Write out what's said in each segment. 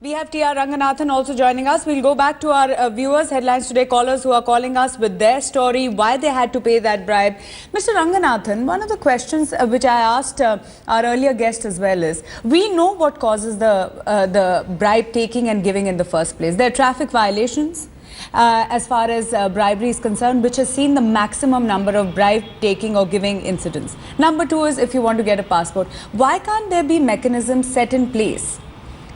We have R Raghunandan also joining us. We'll go back to our viewers, Headlines Today callers who are calling us with their story, why they had to pay that bribe. Mr. Raghunandan, one of the questions which I asked our earlier guest as well is, we know what causes the bribe taking and giving in the first place. There are traffic violations. As far as bribery is concerned, which has seen the maximum number of bribe taking or giving incidents. Number two is if you want to get a passport. Why can't there be mechanisms set in place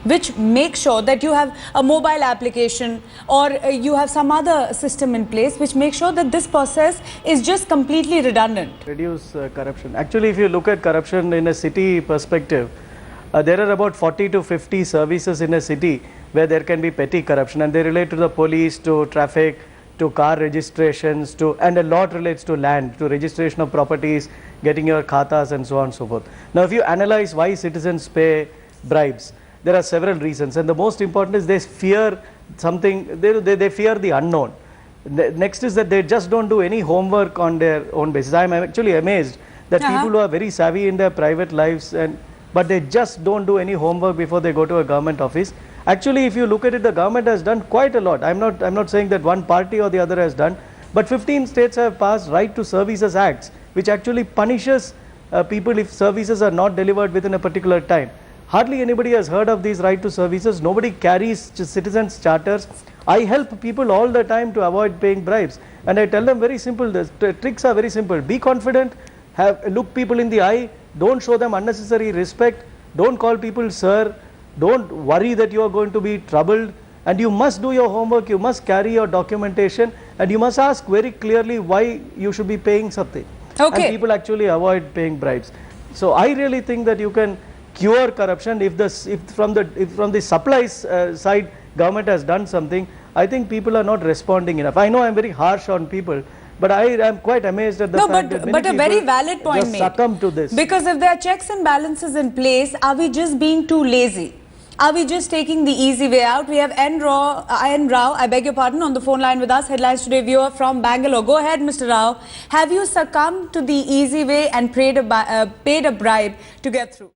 which make sure that you have a mobile application or you have some other system in place which makes sure that this process is just completely redundant? Reduce corruption. Actually, if you look at corruption in a city perspective, there are about 40 to 50 services in a city where there can be petty corruption, and they relate to the police, to traffic, to car registrations, and a lot relates to land, to registration of properties, getting your khatas and so on and so forth. Now, if you analyze why citizens pay bribes, there are several reasons, and the most important is they fear something, they fear the unknown. Next is that they just don't do any homework on their own basis. I am actually amazed that people who are very savvy in their private lives, but they just don't do any homework before they go to a government office. Actually, if you look at it, the government has done quite a lot. I'm not saying that one party or the other has done, but 15 states have passed Right to Services Acts, which actually punishes people if services are not delivered within a particular time. Hardly anybody has heard of these right to services. Nobody carries citizens' charters. I help people all the time to avoid paying bribes. And I tell them very simple, the tricks are very simple. Be confident, look people in the eye, don't show them unnecessary respect, don't call people sir, don't worry that you are going to be troubled, and you must do your homework, you must carry your documentation, and you must ask very clearly why you should be paying something. And people actually avoid paying bribes. So I really think that you can cure corruption if from the supplies side government has done something. I think people are not responding enough. I know I'm very harsh on people, but I am quite amazed at the fact that many a very valid point just succumb to this. Because if there are checks and balances in place, are we just being too lazy? Are we just taking the easy way out? We have N Rao, I beg your pardon, on the phone line with us, Headlines Today viewer from Bangalore. Go ahead, Mr. Rao. Have you succumbed to the easy way and paid a bribe to get through?